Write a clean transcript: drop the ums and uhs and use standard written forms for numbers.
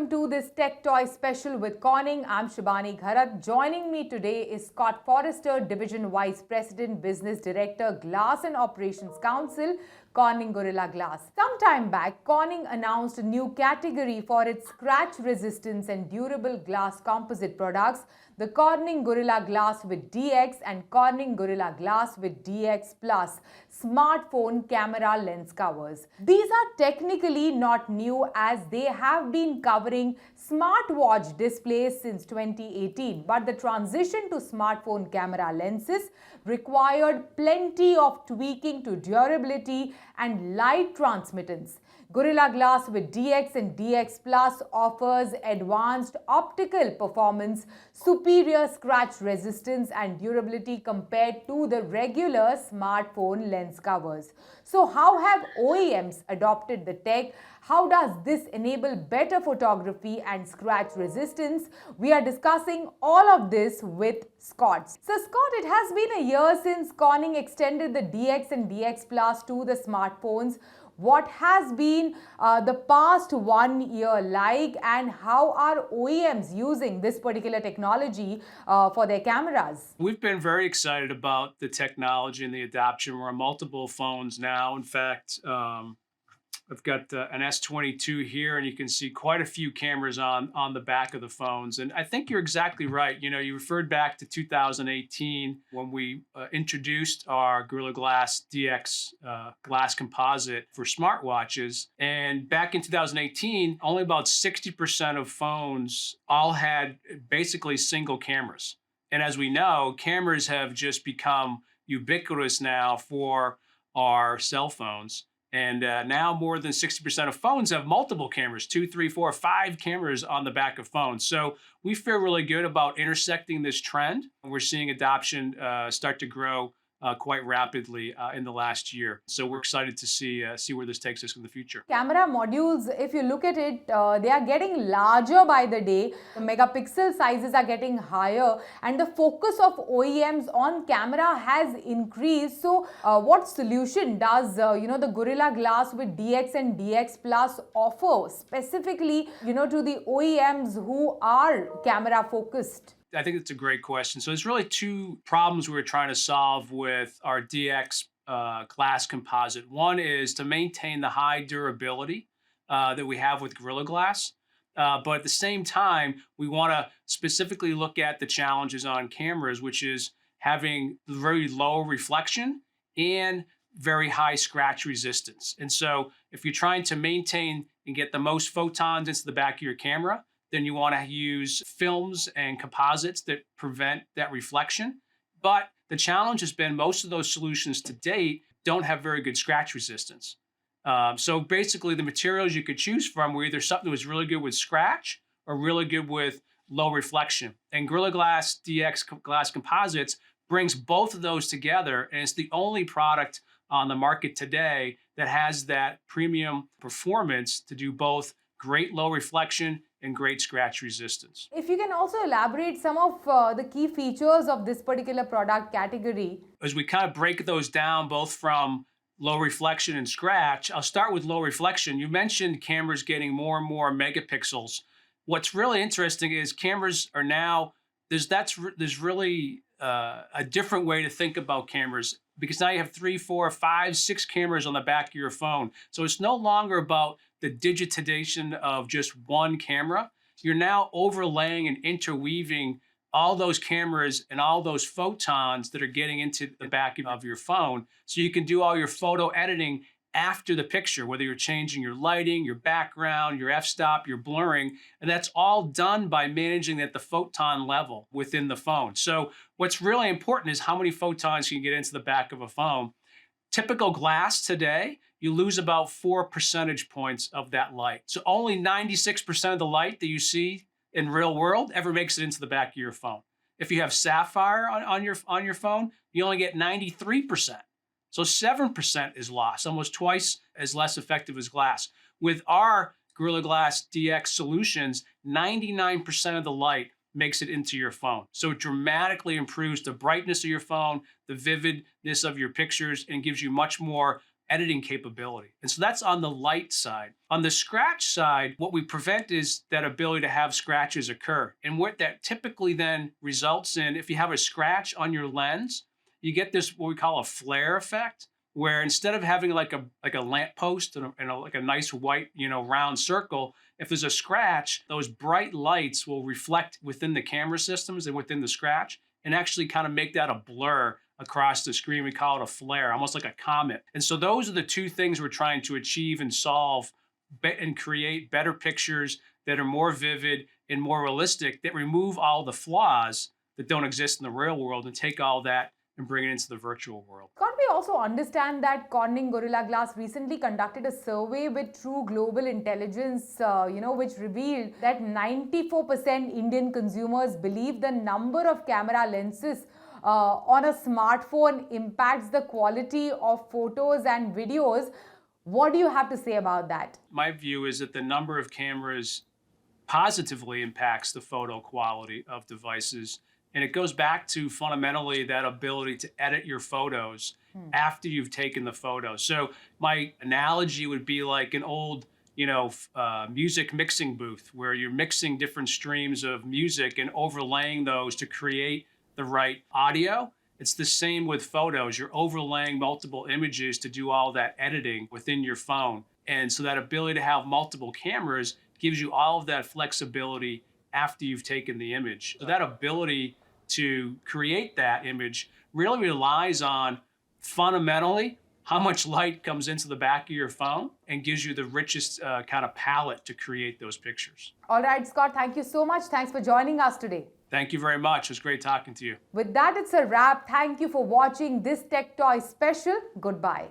welcome to this Tech Toy special with Corning. I'm Shibani Gharat. Joining me today is Scott Forrester, Division Vice President, Business Director, Glass and Operations Council, Corning Gorilla Glass. Some time back, Corning announced a new category for its scratch resistance and durable glass composite products, the Corning Gorilla Glass with DX and Corning Gorilla Glass with DX Plus smartphone camera lens covers. These are technically not new as they have been covering smartwatch displays since 2018, but the transition to smartphone camera lenses required plenty of tweaking to durability and light transmittance. Gorilla Glass with DX and DX Plus offers advanced optical performance, superior scratch resistance and durability compared to the regular smartphone lens covers. So how have OEMs adopted the tech? How does this enable better photography and scratch resistance? We are discussing all of this with Scott. So Scott, it has been a year since Corning extended the DX and DX Plus to the smartphones. What has been the past 1 year like, and how are OEMs using this particular technology for their cameras? We've been very excited about the technology and the adoption. We're on multiple phones now. In fact, I've got an S22 here, and you can see quite a few cameras on the back of the phones. And I think you're exactly right. You know, you referred back to 2018 when we introduced our Gorilla Glass DX glass composite for smartwatches. And back in 2018, only about 60% of phones all had basically single cameras. And as we know, cameras have just become ubiquitous now for our cell phones. And now more than 60% of phones have multiple cameras, 2, 3, 4, 5 cameras on the back of phones. So we feel really good about intersecting this trend. We're seeing adoption start to grow quite rapidly in the last year. So we're excited to see where this takes us in the future. Camera modules, if you look at it, they are getting larger by the day. The megapixel sizes are getting higher, and the focus of OEMs on camera has increased. So what solution does the Gorilla Glass with DX and DX Plus offer specifically to the OEMs who are camera focused? I think it's a great question. So there's really two problems we're trying to solve with our DX glass composite. One is to maintain the high durability that we have with Gorilla Glass. But at the same time, we want to specifically look at the challenges on cameras, which is having very low reflection and very high scratch resistance. And so if you're trying to maintain and get the most photons into the back of your camera, then you want to use films and composites that prevent that reflection. But the challenge has been most of those solutions to date don't have very good scratch resistance. So basically the materials you could choose from were either something that was really good with scratch or really good with low reflection. And Gorilla Glass DX Glass Composites brings both of those together, and it's the only product on the market today that has that premium performance to do both great low reflection and great scratch resistance. If you can also elaborate some of the key features of this particular product category. As we kind of break those down both from low reflection and scratch, I'll start with low reflection. You mentioned cameras getting more and more megapixels. What's really interesting is cameras are now, there's really a different way to think about cameras, because now you have 3, 4, 5, 6 cameras on the back of your phone. So it's no longer about the digitization of just one camera. You're now overlaying and interweaving all those cameras and all those photons that are getting into the back of your phone. So you can do all your photo editing after the picture, whether you're changing your lighting, your background, your f-stop, your blurring, and that's all done by managing at the photon level within the phone. So what's really important is how many photons you can get into the back of a phone. Typical glass today, you lose about 4 percentage points of that light. So only 96% of the light that you see in real world ever makes it into the back of your phone. If you have sapphire on your phone, you only get 93%. So 7% is lost, almost twice as less effective as glass. With our Gorilla Glass DX solutions, 99% of the light makes it into your phone. So it dramatically improves the brightness of your phone, the vividness of your pictures, and gives you much more editing capability. And so that's on the light side. On the scratch side, what we prevent is that ability to have scratches occur. And what that typically then results in, if you have a scratch on your lens, you get this what we call a flare effect, where instead of having like a lamp post and like a nice white, round circle, if there's a scratch, those bright lights will reflect within the camera systems and within the scratch and actually kind of make that a blur across the screen. We call it a flare, almost like a comet. And so those are the two things we're trying to achieve and solve and create better pictures that are more vivid and more realistic, that remove all the flaws that don't exist in the real world and take all that and bring it into the virtual world. Can't we also understand that Corning Gorilla Glass recently conducted a survey with True Global Intelligence, which revealed that 94% Indian consumers believe the number of camera lenses on a smartphone impacts the quality of photos and videos. What do you have to say about that? My view is that the number of cameras positively impacts the photo quality of devices. And it goes back to fundamentally that ability to edit your photos after you've taken the photo. So my analogy would be like an old, music mixing booth where you're mixing different streams of music and overlaying those to create the right audio. It's the same with photos. You're overlaying multiple images to do all that editing within your phone. And so that ability to have multiple cameras gives you all of that flexibility after you've taken the image. So that ability to create that image really relies on fundamentally how much light comes into the back of your phone and gives you the richest kind of palette to create those pictures. All right, Scott, thank you so much. Thanks for joining us today. Thank you very much. It was great talking to you. With that, it's a wrap. Thank you for watching this Tech Toy special. Goodbye.